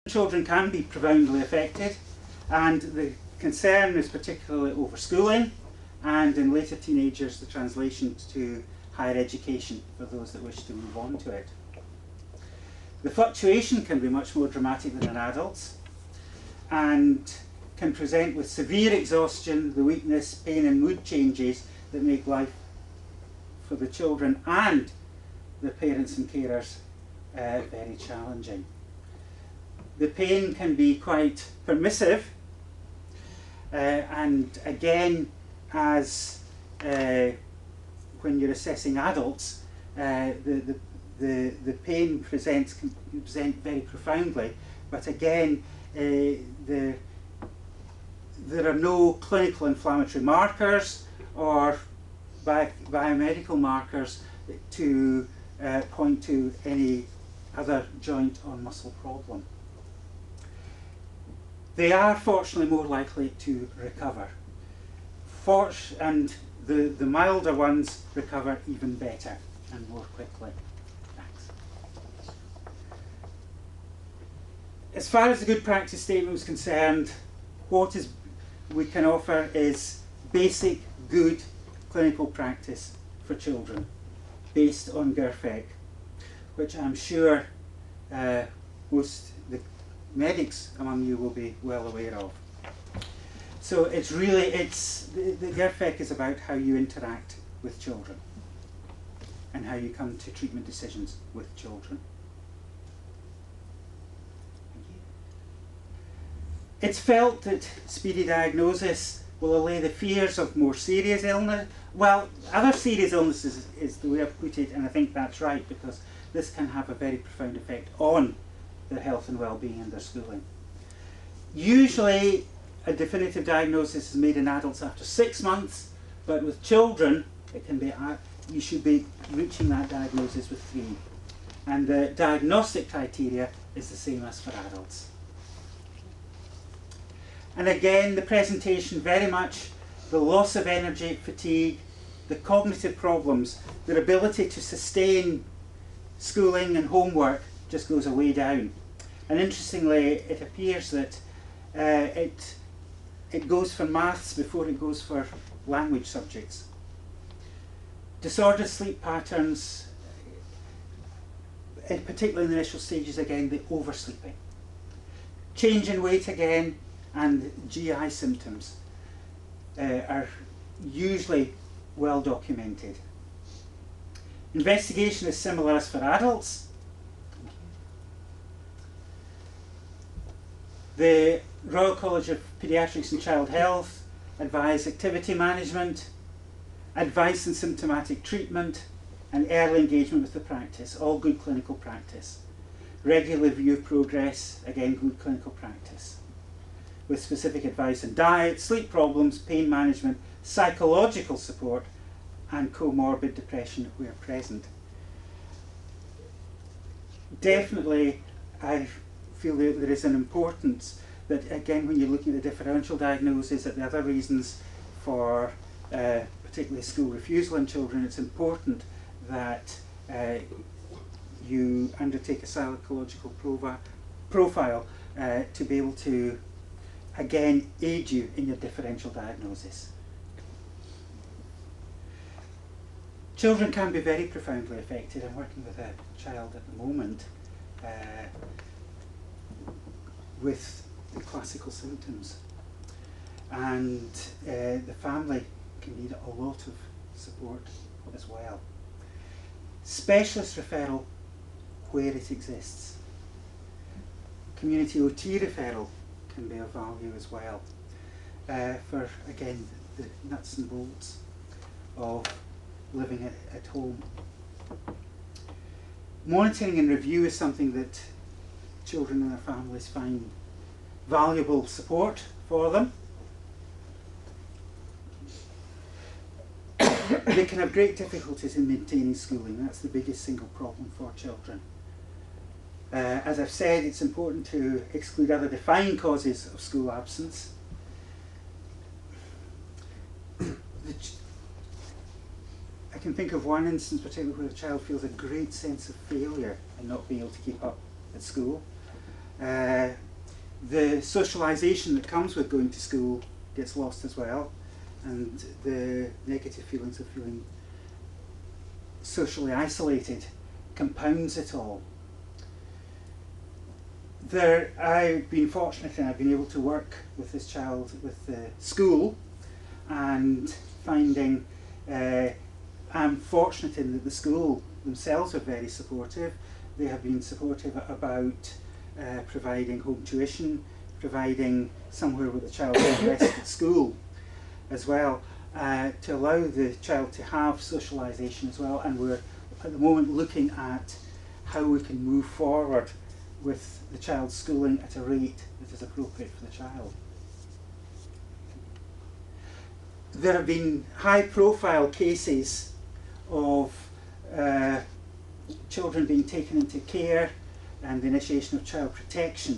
Children can be profoundly affected, and the concern is particularly overschooling, and in later teenagers the translation to higher education for those that wish to move on to it. The fluctuation can be much more dramatic than in adults and can present with severe exhaustion, the weakness, pain and mood changes that make life for the children and the parents and carers very challenging. The pain can be quite permissive, and again, as when you're assessing adults, the pain can present very profoundly, but again, there are no clinical inflammatory markers or biomedical markers to point to any other joint or muscle problem. They are fortunately more likely to recover. And the milder ones recover even better and more quickly. Thanks. As far as the good practice statement was concerned, what we can offer is basic good clinical practice for children based on GERFEC, which I'm sure most the medics among you will be well aware of. So the GERFEC is about how you interact with children and how you come to treatment decisions with children. Thank you. It's felt that speedy diagnosis will allay the fears of more serious illness. Well, other serious illnesses is the way I've put it, and I think that's right, because this can have a very profound effect on their health and well-being and their schooling. Usually a definitive diagnosis is made in adults after 6 months, but with children it can be, you should be reaching that diagnosis with 3. And the diagnostic criteria is the same as for adults. And again, the presentation very much the loss of energy, fatigue, the cognitive problems, their ability to sustain schooling and homework just goes way down. And interestingly, it appears that it goes for maths before it goes for language subjects. Disordered sleep patterns, particularly in the initial stages, again, the oversleeping. Change in weight again, and GI symptoms are usually well documented. Investigation is similar as for adults. The Royal College of Paediatrics and Child Health advise activity management, advice and symptomatic treatment, and early engagement with the practice, all good clinical practice. Regular review of progress, again good clinical practice. With specific advice on diet, sleep problems, pain management, psychological support, and comorbid depression where present. Definitely, I feel that there is an importance that, again, when you're looking at the differential diagnosis, at the other reasons for particularly school refusal in children, it's important that you undertake a psychological profile to be able to, again, aid you in your differential diagnosis. Children can be very profoundly affected. I'm working with a child at the moment with the classical symptoms, and the family can need a lot of support as well. Specialist referral where it exists. Community OT referral can be of value as well for, again, the nuts and bolts of living at home. Monitoring and review is something that children and their families find valuable support for them. They can have great difficulties in maintaining schooling. That's the biggest single problem for children. As I've said, it's important to exclude other defined causes of school absence. I can think of one instance particularly where a child feels a great sense of failure and not being able to keep up at school. The socialisation that comes with going to school gets lost as well, and the negative feelings of feeling socially isolated compounds it all. I've been fortunate and I've been able to work with this child with the school, and finding I'm fortunate in that the school themselves are very supportive. They have been supportive about providing home tuition, providing somewhere where the child can rest at school as well, to allow the child to have socialisation as well. And we're at the moment looking at how we can move forward with the child's schooling at a rate that is appropriate for the child. There have been high-profile cases of children being taken into care and the initiation of child protection.